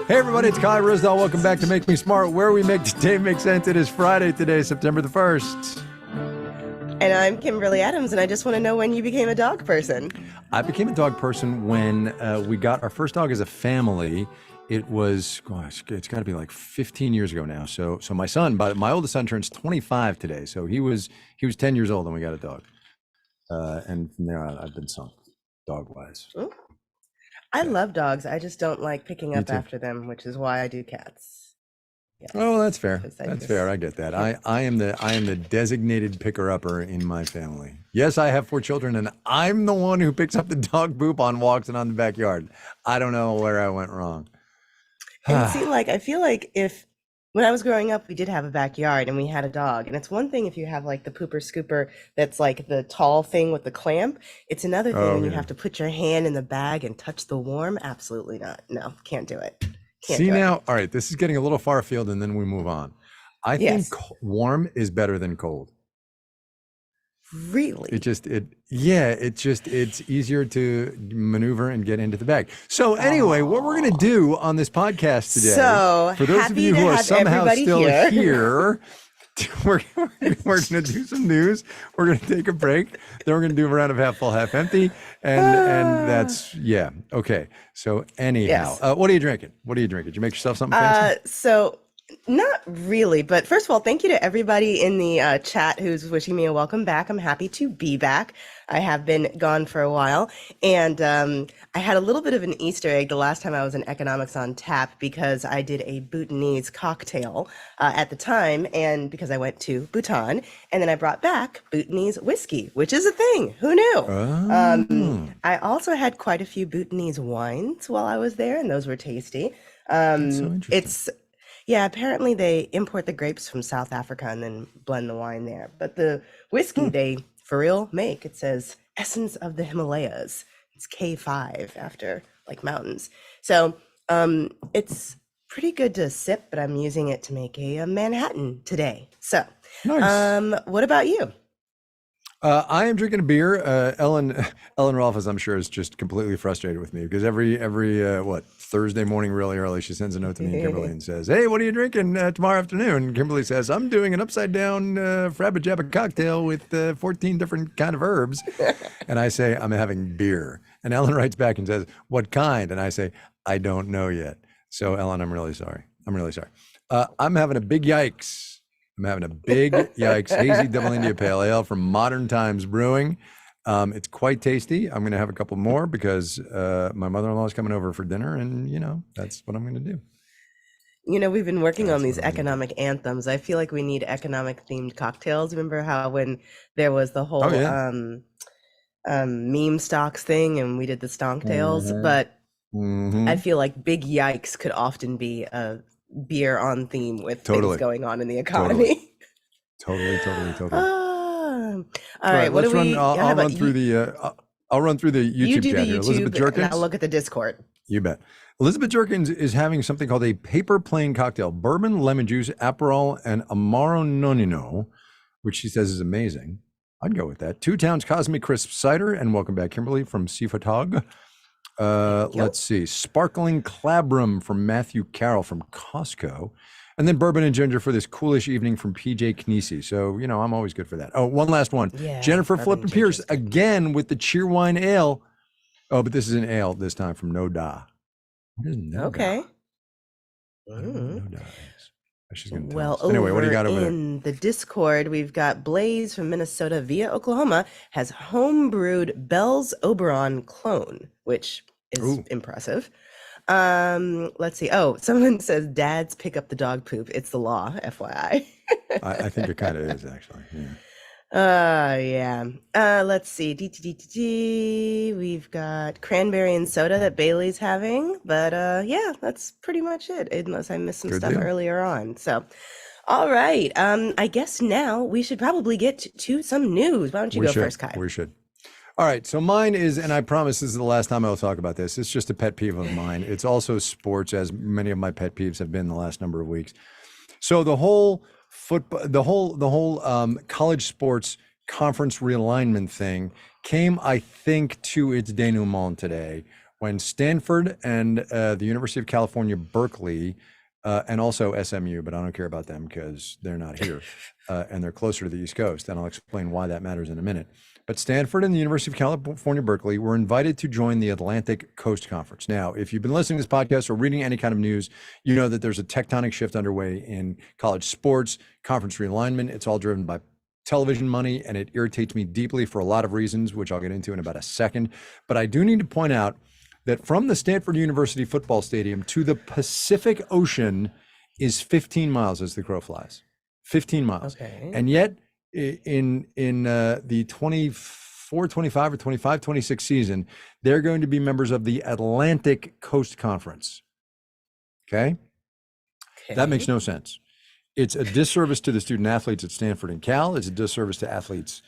Hey everybody, it's Kai Ryssdal. Welcome back to Make Me Smart, where we make today make sense. It is Friday today, September the 1st. And I'm Kimberly Adams, and I just want to know when you became a dog person. I became a dog person when we got our first dog as a family. It was, gosh, it's got to be like 15 years ago now. So my son, my oldest son turns 25 today. So he was 10 years old when we got a dog. And from there on, I've been sunk dog-wise. Ooh. I love dogs. I just don't like picking up after them, which is why I do cats. Yes. Oh, that's fair. That's fair. I get that. I am the designated picker-upper in my family. Yes, I have 4 children, and I'm the one who picks up the dog poop on walks and on the backyard. I don't know where I went wrong. And see, I feel like when I was growing up, we did have a backyard and we had a dog. And it's one thing if you have like the pooper scooper that's like the tall thing with the clamp. It's another thing when you have to put your hand in the bag and touch the worm. Absolutely not. No, can't do it. See now, all right, this is getting a little far afield and then we move on. I think warm is better than cold. Really? It's easier to maneuver and get into the bag. So anyway, what we're going to do on this podcast today, for those of you who are somehow still here, we're going to do some news. We're going to take a break. Then we're going to do a round of half full, half empty. And that's, okay. So anyhow, what are you drinking? Did you make yourself something fancy? So not really, but first of all, thank you to everybody in the chat who's wishing me a welcome back. I'm happy to be back. I have been gone for a while, and I had a little bit of an Easter egg the last time I was in Economics on Tap because I did a Bhutanese cocktail at the time, and because I went to Bhutan, and then I brought back Bhutanese whiskey, which is a thing. Who knew? I also had quite a few Bhutanese wines while I was there, and those were tasty. That's so interesting. Apparently they import the grapes from South Africa and then blend the wine there. But the whiskey they, for real, make, it says Essence of the Himalayas. It's K5 after like mountains. So it's pretty good to sip, but I'm using it to make a Manhattan today. So nice. What about you? I am drinking a beer. Ellen Rolfe, as I'm sure, is just completely frustrated with me because every Thursday morning really early, she sends a note to me and Kimberly and says, "Hey, what are you drinking tomorrow afternoon?" And Kimberly says, "I'm doing an upside down Frabba Jabba cocktail with 14 different kind of herbs." And I say, "I'm having beer." And Ellen writes back and says, "What kind?" And I say, "I don't know yet." So Ellen, I'm really sorry. I'm having a big yikes. Hazy Double India Pale Ale from Modern Times Brewing. It's quite tasty. I'm going to have a couple more because my mother-in-law is coming over for dinner, and that's what I'm going to do. We've been working on these economic anthems. I feel like we need economic themed cocktails. Remember how when there was the whole meme stocks thing and we did the stonk tales, but I feel like Big Yikes could often be a beer on theme with things going on in the economy. Totally. All right, what let's do we? I'll run through the YouTube you do chat the here. YouTube, Elizabeth Jerkins, and I'll look at the Discord. You bet. Elizabeth Jerkins is having something called a paper plane cocktail: bourbon, lemon juice, Aperol, and Amaro Nonino, which she says is amazing. I'd go with that. 2 Towns Cosmic Crisp Cider, and welcome back, Kimberly from Seafatog. Let's see, Sparkling Clabrum from Matthew Carroll from Costco, and then Bourbon and Ginger for this coolish evening from PJ Knese. So, I'm always good for that. Oh, one last one. Yeah, Jennifer Flipper Pierce again with the Cheerwine Ale. Oh, but this is an ale this time from No Da. What is No Da? Okay. I don't know what No Da is. She's gonna tell Well, us. Anyway, what do you got over in the Discord, we've got Blaze from Minnesota via Oklahoma has homebrewed Bell's Oberon clone, which is impressive. Let's see. Oh, someone says dads pick up the dog poop. It's the law, FYI. I think it kind of is, actually. Let's see. We've got cranberry and soda that Bailey's having, but that's pretty much it, unless I missed some stuff earlier on. So, all right. I guess now we should probably get to some news. Why don't you go first, Kai? We should. All right, so mine is, and I promise this is the last time I'll talk about this. It's just a pet peeve of mine. It's also sports, as many of my pet peeves have been the last number of weeks. So the whole college sports conference realignment thing came, I think, to its denouement today when Stanford and the University of California, Berkeley, and also SMU, but I don't care about them because they're not here and they're closer to the East Coast. And I'll explain why that matters in a minute. But Stanford and the University of California, Berkeley were invited to join the Atlantic Coast Conference. Now, if you've been listening to this podcast or reading any kind of news, you know that there's a tectonic shift underway in college sports, conference realignment. It's all driven by television money, and it irritates me deeply for a lot of reasons, which I'll get into in about a second. But I do need to point out that from the Stanford University football stadium to the Pacific Ocean is 15 miles as the crow flies. 15 miles. Okay. And yet in the 24, 25 or 25, 26 season, they're going to be members of the Atlantic Coast Conference. Okay? That makes no sense. It's a disservice to the student athletes at Stanford and Cal. It's a disservice to athletes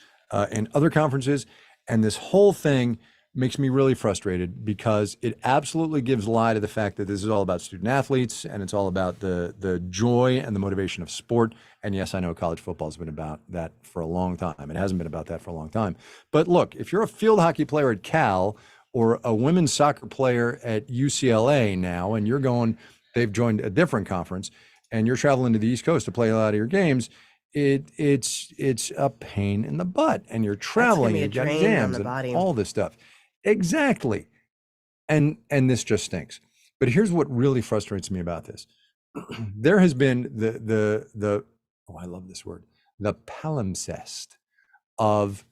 in other conferences. And this whole thing makes me really frustrated because it absolutely gives lie to the fact that this is all about student athletes and it's all about the joy and the motivation of sport. And yes, I know college football has been about that for a long time. It hasn't been about that for a long time. But look, if you're a field hockey player at Cal or a women's soccer player at UCLA now, and they've joined a different conference, and you're traveling to the East Coast to play a lot of your games, it's a pain in the butt, and you're traveling, you've got exams and all this stuff. Exactly. And this just stinks. But here's what really frustrates me about this. There has been I love this word, the palimpsest of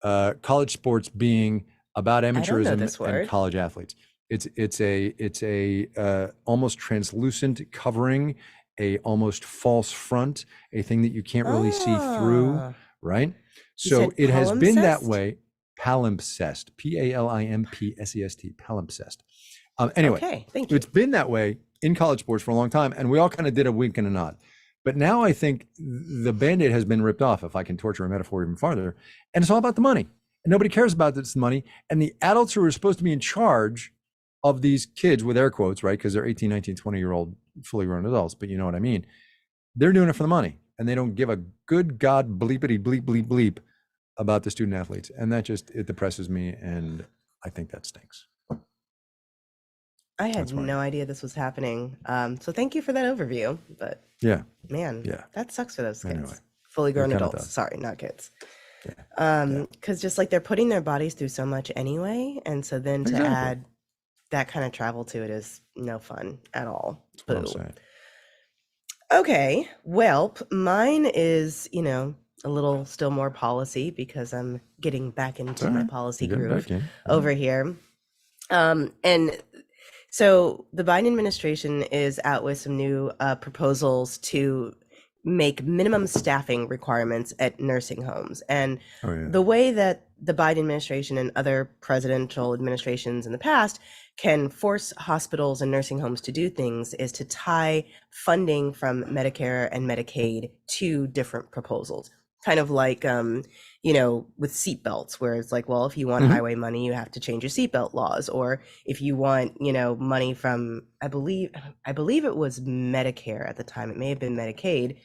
college sports being about amateurism and college athletes. It's a almost translucent covering, a almost false front, a thing that you can't really see through, right? So it has been that way. Palimpsest, Palimpsest, palimpsest. Anyway, okay, thank you. It's been that way in college sports for a long time, and we all kind of did a wink and a nod. But now I think the Band-Aid has been ripped off, if I can torture a metaphor even farther, and it's all about the money. And nobody cares about this money. And the adults who are supposed to be in charge of these kids, with air quotes, right, because they're 18, 19, 20-year-old fully grown adults, but you know what I mean, they're doing it for the money, and they don't give a good God bleepity bleep bleep bleep about the student athletes. And that it depresses me, and I think that stinks. I had no idea this was happening. So thank you for that overview. But yeah, man, that sucks for those kids. Anyway, fully grown adults. Sorry, not kids. Because just like they're putting their bodies through so much anyway, and so then to add that kind of travel to it is no fun at all. That's what I'm saying. Okay, well, mine is, a little still more policy because I'm getting back into my policy groove over here. And so the Biden administration is out with some new proposals to make minimum staffing requirements at nursing homes. And the way that the Biden administration and other presidential administrations in the past can force hospitals and nursing homes to do things is to tie funding from Medicare and Medicaid to different proposals. Kind of like, with seatbelts, where it's like, well, if you want highway money, you have to change your seatbelt laws. Or if you want, money from, I believe it was Medicare at the time, it may have been Medicaid.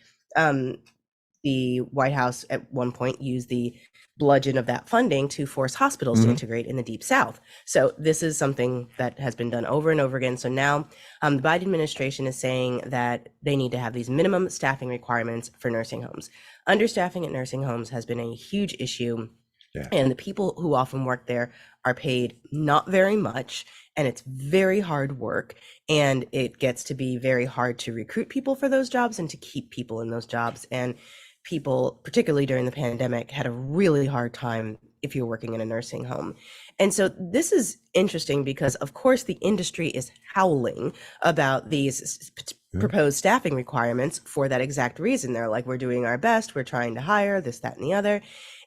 The White House at one point used the bludgeon of that funding to force hospitals to integrate in the Deep South. So this is something that has been done over and over again. So now the Biden administration is saying that they need to have these minimum staffing requirements for nursing homes. Understaffing at nursing homes has been a huge issue. Yeah. And the people who often work there are paid not very much, and it's very hard work, and it gets to be very hard to recruit people for those jobs and to keep people in those jobs. And people, particularly during the pandemic, had a really hard time if you're working in a nursing home. And so this is interesting because, of course, the industry is howling about these proposed staffing requirements for that exact reason. They're like, we're doing our best, we're trying to hire this, that, and the other.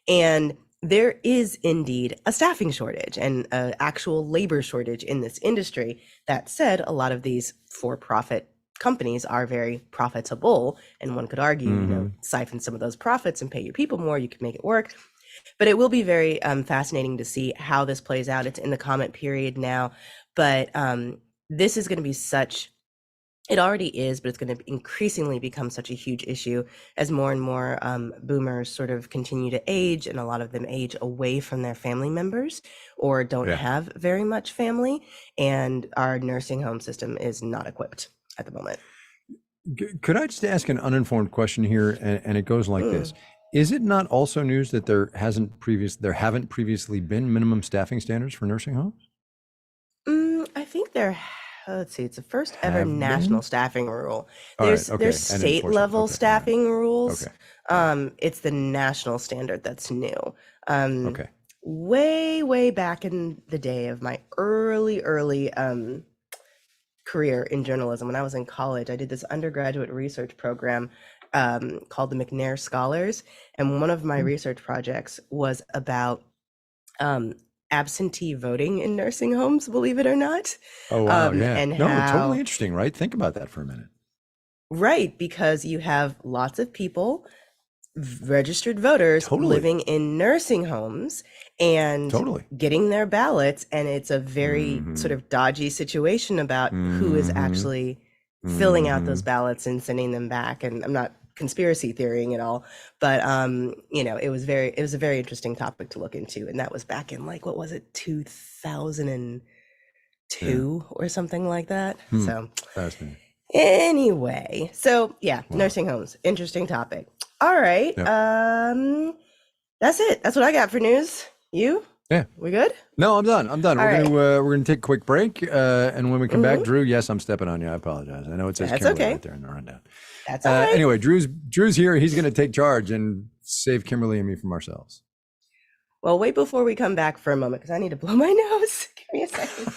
And there is indeed a staffing shortage and an actual labor shortage in this industry. That said, a lot of these for-profit companies are very profitable, and one could argue, siphon some of those profits and pay your people more, you can make it work. But it will be very fascinating to see how this plays out. It's in the comment period now, but this is going to be such It already is, but it's going to increasingly become such a huge issue as more and more boomers sort of continue to age, and a lot of them age away from their family members or don't Yeah. have very much family. And our nursing home system is not equipped at the moment. Could I just ask an uninformed question here? And it goes like this. Is it not also news that there haven't previously been minimum staffing standards for nursing homes? I think let's see, it's the first ever Have national been? staffing rule. All right. Okay. There's And state enforcement. level Okay. All right. staffing rules. Okay. It's the national standard that's new. Okay. Way back in the day of my early career in journalism, when I was in college, I did this undergraduate research program called the McNair Scholars, and one of my research projects was about absentee voting in nursing homes, believe it or not. Oh, wow. Yeah. And No, how, totally interesting, right? Think about that for a minute. right, because you have lots of people, registered voters, Totally. living in nursing homes and Totally. getting their ballots, and it's a very sort of dodgy situation about who is actually filling out those ballots and sending them back. And I'm not conspiracy theorying at all, but it was a very interesting topic to look into. And that was back in, like, what was it, 2002 or something like that. So Fascinating. anyway, so yeah, nursing homes, interesting topic. All right. That's it. That's what I got for news. You? Yeah. We good? No, I'm done. All right. We're gonna take a quick break, and when we come back, Drew. Yes, I'm stepping on you. I apologize. I know it says That's Kimberly okay. right there in the rundown. That's all right. Anyway, Drew's here. He's gonna take charge and save Kimberly and me from ourselves. Well, wait before we come back for a moment, because I need to blow my nose. Give me a second.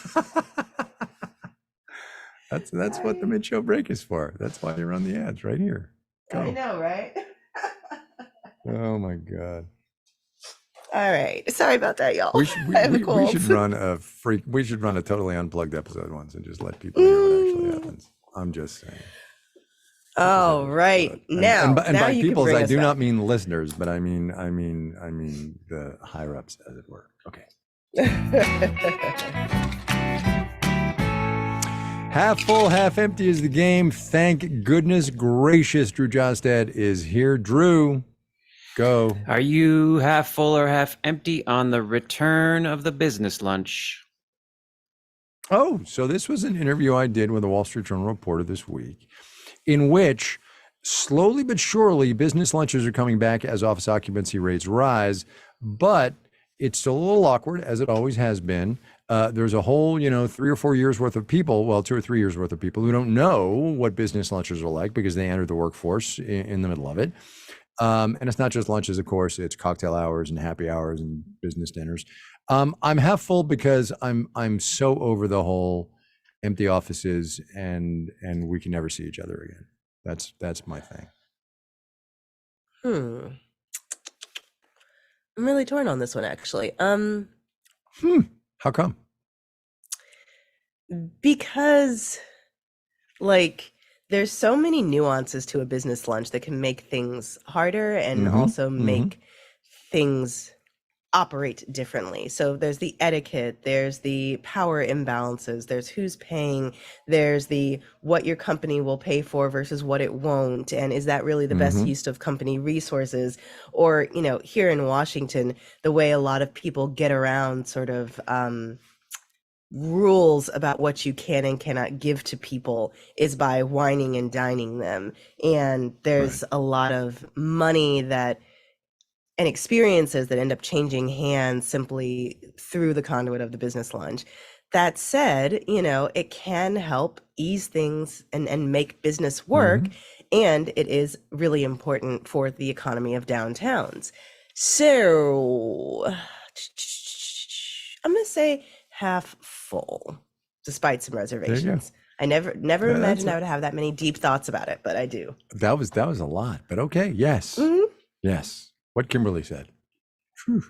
That's what the mid-show break is for. That's why you run the ads right here. Go. I know, right? Oh my God. All right. Sorry about that, y'all. We should run a totally unplugged episode once and just let people hear what actually happens. I'm just saying. Oh, right. Now, and now by you can people's, bring I us do back. not mean listeners, but I mean the higher ups, as it were. Okay. Half full, half empty is the game. Thank goodness gracious, Drew Jostad is here. Drew, go. Are you half full or half empty on the return of the business lunch? Oh, so this was an interview I did with a Wall Street Journal reporter this week, in which slowly but surely business lunches are coming back as office occupancy rates rise, but it's still a little awkward, as it always has been. There's a whole, 3 or 4 years worth of people, well, 2 or 3 years worth of people who don't know what business lunches are like because they entered the workforce in the middle of it. And it's not just lunches, of course, it's cocktail hours and happy hours and business dinners. I'm half full because I'm so over the whole empty offices and we can never see each other again. That's my thing. I'm really torn on this one, actually. How come? Because, like, there's so many nuances to a business lunch that can make things harder and also make things operate differently. So there's the etiquette, there's the power imbalances, there's who's paying, there's the what your company will pay for versus what it won't, and is that really the best use of company resources? Or, here in Washington, the way a lot of people get around sort of rules about what you can and cannot give to people is by whining and dining them. And there's a lot of money and experiences that end up changing hands simply through the conduit of the business lunch. That said, it can help ease things and make business work. And it is really important for the economy of downtowns. So I'm going to say half full, despite some reservations. I never imagined I would have that many deep thoughts about it, but I do. That was a lot, but okay. Yes. Yes. What Kimberly said. All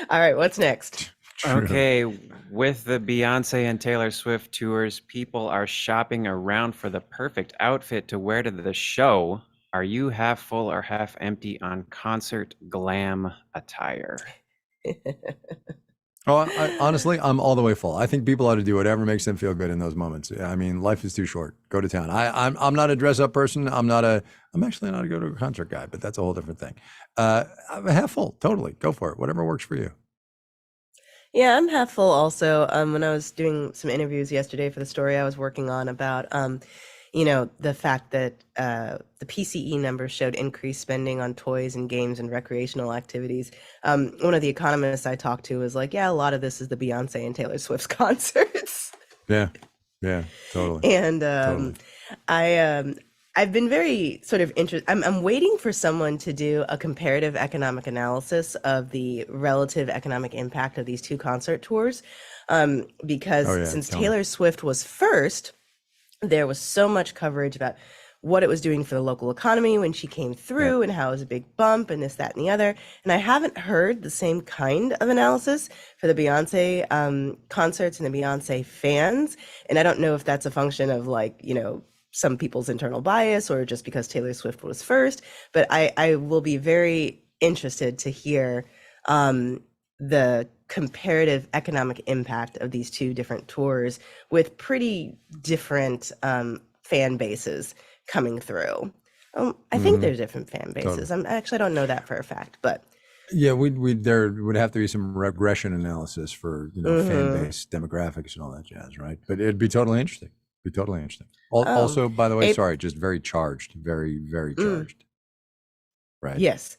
right, what's next? Okay, with the Beyonce and Taylor Swift tours, people are shopping around for the perfect outfit to wear to the show. Are you half full or half empty on concert glam attire? Oh, honestly, I'm all the way full. I think people ought to do whatever makes them feel good in those moments. I mean, life is too short. Go to town. I'm not a dress up person. I'm actually not a go to a concert guy, but that's a whole different thing. I'm half full. Totally. Go for it. Whatever works for you. Yeah, I'm half full also. When I was doing some interviews yesterday for the story I was working on about, the fact that the PCE numbers showed increased spending on toys and games and recreational activities. One of the economists I talked to was like, yeah, a lot of this is the Beyonce and Taylor Swift's concerts. Yeah. Yeah. Totally. And Totally. I've been very sort of interested. I'm waiting for someone to do a comparative economic analysis of the relative economic impact of these two concert tours, because Oh yeah. since Tell me. Taylor Swift was first, there was so much coverage about what it was doing for the local economy when she came Yeah. through and how it was a big bump and this, that, and the other. And I haven't heard the same kind of analysis for the Beyonce concerts and the Beyonce fans. And I don't know if that's a function of some people's internal bias or just because Taylor Swift was first, but I will be very interested to hear the comparative economic impact of these two different tours with pretty different fan bases coming through. I think there's different fan Totally. bases. I don't know that for a fact, but Yeah, there would have to be some regression analysis for fan base demographics and all that jazz, right? But it'd be totally interesting. Be totally interesting. Also, by the way, April. sorry, just very charged, very very charged, right? Yes.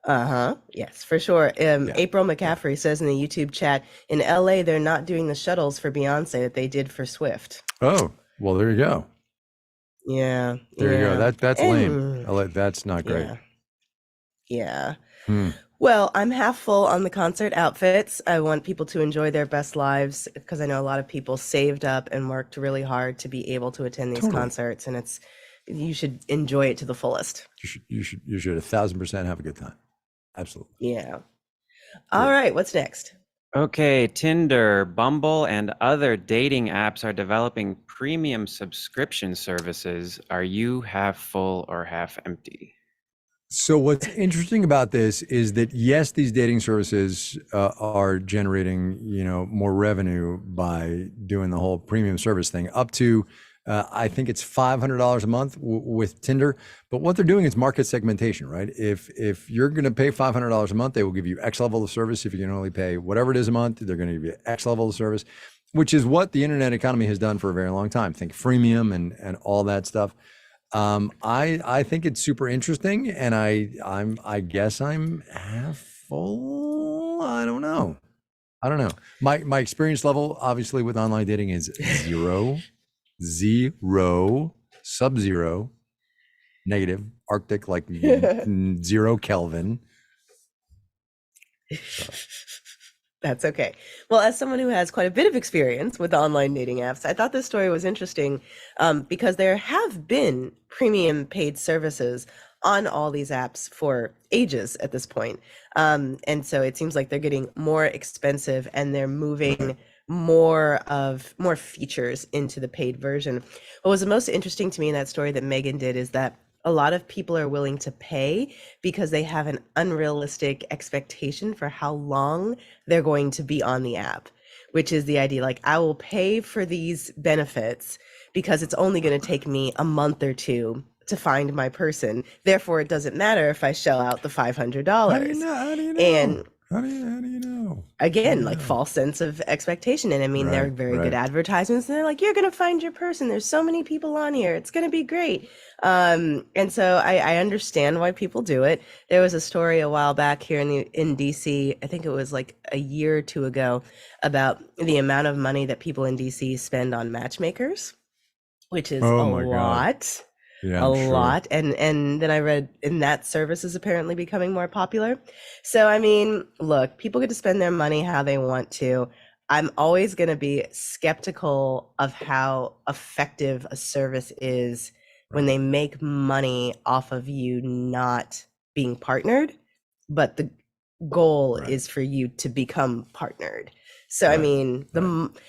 Yes, for sure. Yeah, April yeah. McCaffrey says in the YouTube chat, in LA, they're not doing the shuttles for Beyonce that they did for Swift. Oh, well, there you go. Yeah. There you go. Yeah. That's lame. And That's not great. yeah. Yeah. Hmm. Well, I'm half full on the concert outfits. I want people to enjoy their best lives because I know a lot of people saved up and worked really hard to be able to attend these Totally. concerts, and you should enjoy it to the fullest. You should 1,000% have a good time. Absolutely. Yeah. All right, what's next? Okay, Tinder, Bumble, and other dating apps are developing premium subscription services. Are you half full or half empty? So what's interesting about this is that yes, these dating services are generating more revenue by doing the whole premium service thing. Up to I think it's $500 a month with Tinder. But what they're doing is market segmentation, right? If you're going to pay $500 a month, they will give you X level of service. If you can only pay whatever it is a month, they're going to give you X level of service, which is what the internet economy has done for a very long time. Think freemium and all that stuff. I think it's super interesting, and I guess I'm half full. I don't know. My experience level, obviously, with online dating is zero, sub-zero, negative, Arctic, like 0 Kelvin. So. That's okay. Well, as someone who has quite a bit of experience with online dating apps, I thought this story was interesting because there have been premium paid services on all these apps for ages at this point. And so it seems like they're getting more expensive and they're moving more features into the paid version. What was the most interesting to me in that story that Megan did is that a lot of people are willing to pay because they have an unrealistic expectation for how long they're going to be on the app, which is the idea, like, I will pay for these benefits because it's only going to take me a month or two to find my person. Therefore, it doesn't matter if I shell out the $500. How do you know? And how do you know? again, like false sense of expectation. And I mean, they're very good advertisements. And they're like, you're going to find your person. There's so many people on here. It's going to be great. And so I understand why people do it. There was a story a while back here in DC, I think it was like a year or two ago, about the amount of money that people in DC spend on matchmakers, which is a lot. Yeah, a lot. And then I read and that service is apparently becoming more popular. So I mean, look, people get to spend their money how they want to. I'm always going to be skeptical of how effective a service is when they make money off of you not being partnered, but the goal is for you to become partnered. So I mean,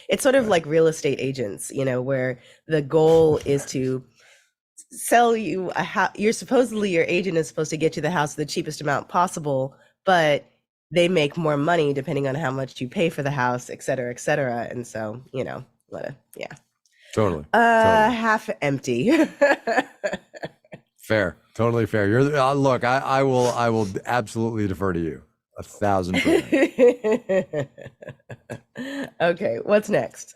it's sort of like real estate agents, where the goal is to sell you a house. Your agent is supposed to get you the house the cheapest amount possible, but they make more money depending on how much you pay for the house, et cetera, et cetera. And so, yeah. Totally. Half empty. Fair. Totally fair. You're look, I will absolutely defer to you. 1,000%. Okay, what's next?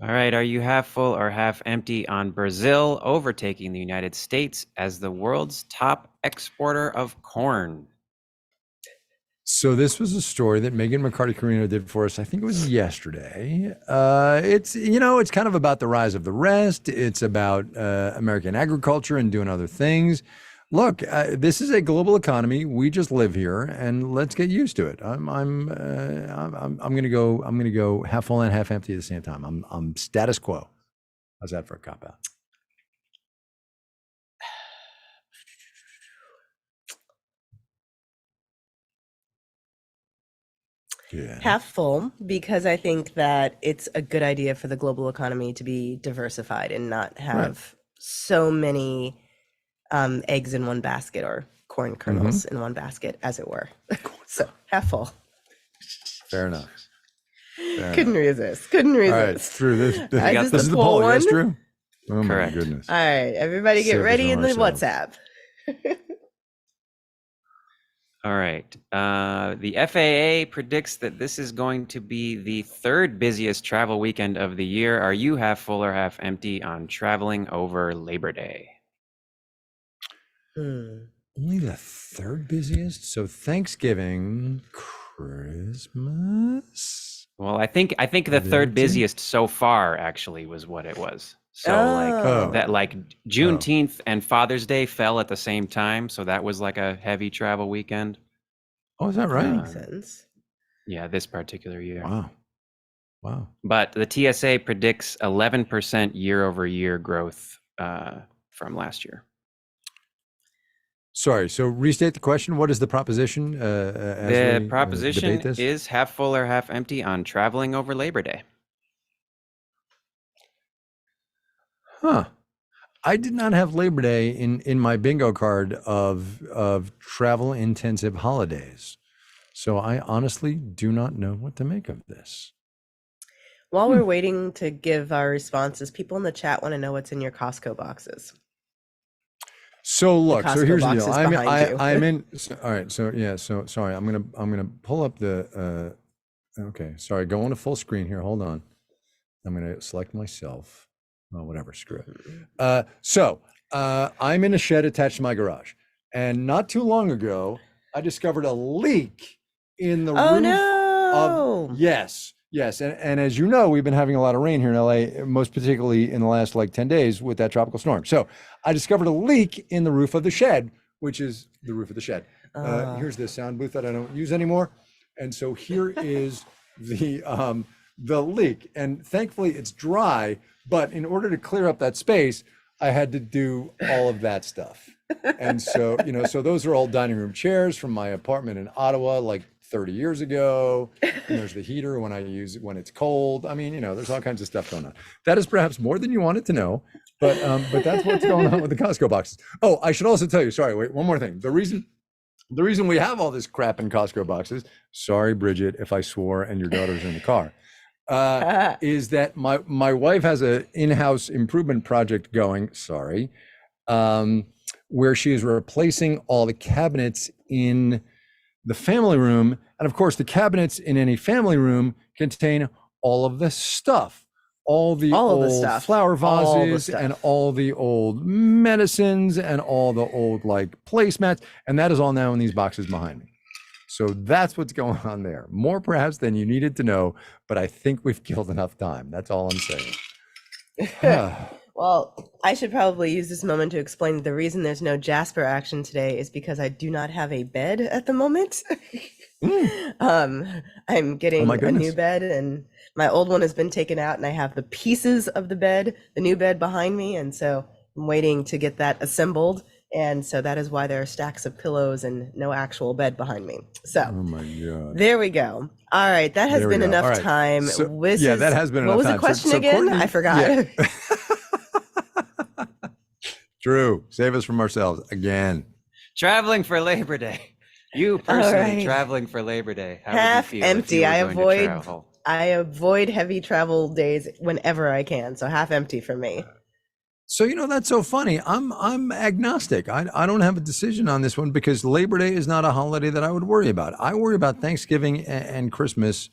All right. Are you half full or half empty on Brazil overtaking the United States as the world's top exporter of corn? So this was a story that Megan McCarty-Carino did for us. I think it was yesterday. It's kind of about the rise of the rest. It's about American agriculture and doing other things. Look, this is a global economy. We just live here, and let's get used to it. I'm gonna go half full and half empty at the same time. I'm status quo. How's that for a cop out? Yeah. Half full, because I think that it's a good idea for the global economy to be diversified and not have so many eggs in one basket, or corn kernels in one basket, as it were. So half full. Fair enough. Couldn't resist. All right, Drew. This is the poll. Yes, Drew. Oh Correct. my goodness. All right, everybody get Save us ready from in the ourselves. WhatsApp. All right. The FAA predicts that this is going to be the third busiest travel weekend of the year. Are you half full or half empty on traveling over Labor Day? Only the third busiest. So Thanksgiving, Christmas. Well, I think the third busiest so far actually was what it was. So like Juneteenth and Father's Day fell at the same time, so that was like a heavy travel weekend. Oh, is that right? Makes sense. Yeah, this particular year. Wow. But the TSA predicts 11% year-over-year growth from last year. Sorry. So restate the question. What is the proposition? The proposition is half full or half empty on traveling over Labor Day. Huh. I did not have Labor Day in my bingo card of travel intensive holidays. So I honestly do not know what to make of this. While we're waiting to give our responses, people in the chat want to know what's in your Costco boxes. So look, so here's the deal. boxes I'm behind in. All right. So yeah. So sorry. I'm gonna pull up the. Okay. Sorry. Go on to full screen here. Hold on. I'm gonna select myself. Oh, whatever. Screw it. I'm in a shed attached to my garage, and not too long ago, I discovered a leak in the Oh roof. no! Yes. And as you know, we've been having a lot of rain here in LA, most particularly in the last 10 days with that tropical storm. So I discovered a leak in the roof of the shed, which is the roof of the shed. Here's the sound booth that I don't use anymore. And so here is the leak. And thankfully it's dry, but in order to clear up that space, I had to do all of that stuff. And so, so those are all dining room chairs from my apartment in Ottawa, 30 years ago. And there's the heater when it's cold. I mean, there's all kinds of stuff going on. That is perhaps more than you wanted to know, but that's what's going on with the Costco boxes. Oh, I should also tell you, sorry, wait, one more thing. The reason we have all this crap in Costco boxes, sorry, Bridget, if I swore and your daughter's in the car, is that my wife has an in-house improvement project going, where she is replacing all the cabinets in the family room. And of course, the cabinets in any family room contain all of the stuff, all the old flower vases and all the old medicines and all the old placemats. And that is all now in these boxes behind me. So that's what's going on there. More perhaps than you needed to know, but I think we've killed enough time. That's all I'm saying. Well, I should probably use this moment to explain that the reason there's no Jasper action today is because I do not have a bed at the moment. I'm getting a new bed, and my old one has been taken out, and I have the pieces of the new bed behind me, and so I'm waiting to get that assembled. And so that is why there are stacks of pillows and no actual bed behind me. So oh my God. There we go. All right. That has been enough time. So, that has been enough time. What was the question again? Courtney, I forgot. Yeah. Drew, save us from ourselves again. Traveling for Labor Day. You personally right. traveling for Labor Day, how Half would you feel empty. if you were going to travel? I avoid heavy travel days whenever I can. So half empty for me. So, that's so funny. I'm agnostic. I don't have a decision on this one because Labor Day is not a holiday that I would worry about. I worry about Thanksgiving and Christmas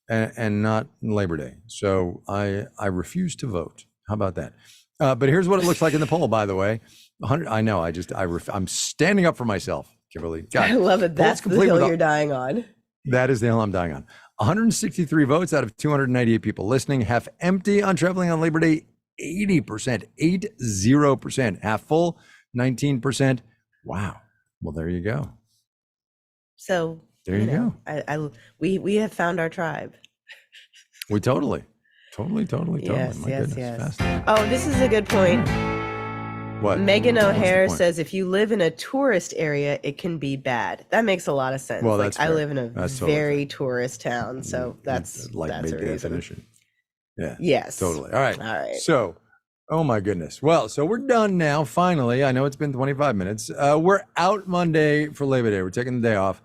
and not Labor Day. So I refuse to vote. How about that? But here's what it looks like in the poll, by the way. 100. I know. I'm standing up for myself, Kimberly. God, I love it. That's the hill you're dying on. That is the hill I'm dying on. 163 votes out of 298 people listening. Half empty on traveling on Labor Day. 80%, 80%, half full, 19%. Wow. Well, there you go. So there you go. We have found our tribe. We totally. Yes, My yes, goodness, yes. fascinating. Oh, this is a good point. What? Megan O'Hare says if you live in a tourist area, it can be bad. That makes a lot of sense. Well, that's I fair. live in a That's totally very tourist town, so that's like that's a reason. definition. Yeah. Yes. Totally. All right. All right. So, oh my goodness. Well, so we're done now. Finally, I know it's been 25 minutes. We're out Monday for Labor Day. We're taking the day off.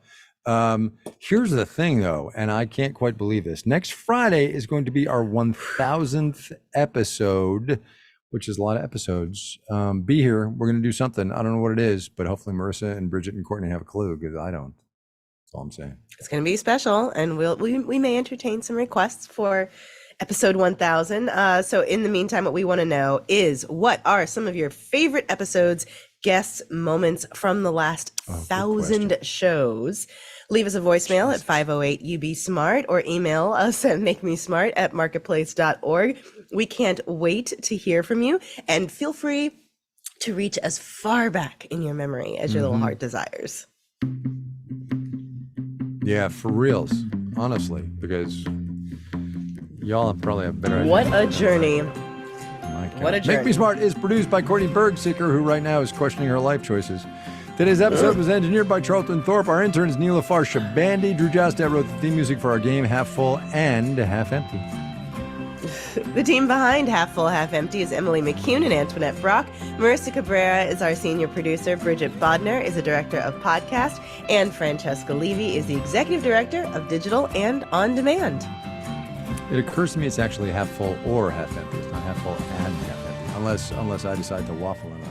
Here's the thing though, and I can't quite believe this. Next Friday is going to be our 1000th episode, which is a lot of episodes. Be here. We're going to do something. I don't know what it is, but hopefully Marissa and Bridget and Courtney have a clue because I don't. That's all I'm saying. It's going to be special, and we may entertain some requests for episode 1000. So in the meantime, what we want to know is what are some of your favorite episodes, guests, moments from the last 1,000 shows? Leave us a voicemail at 508-UB-SMART or email us at makemesmart@marketplace.org. We can't wait to hear from you, and feel free to reach as far back in your memory as your little heart desires. Yeah, for reals, honestly, because y'all probably have better ideas. What a journey. What a journey. Make Me Smart is produced by Courtney Bergseeker, who right now is questioning her life choices. Today's episode was engineered by Charlton Thorpe. Our intern is Neela Farshabandi. Drew Jostat wrote the theme music for our game, Half Full and Half Empty. The team behind Half Full, Half Empty is Emily McCune and Antoinette Brock. Marissa Cabrera is our senior producer. Bridget Bodner is the director of podcast. And Francesca Levy is the executive director of digital and on demand. It occurs to me it's actually half full or half empty. It's not half full and half empty, unless I decide to waffle and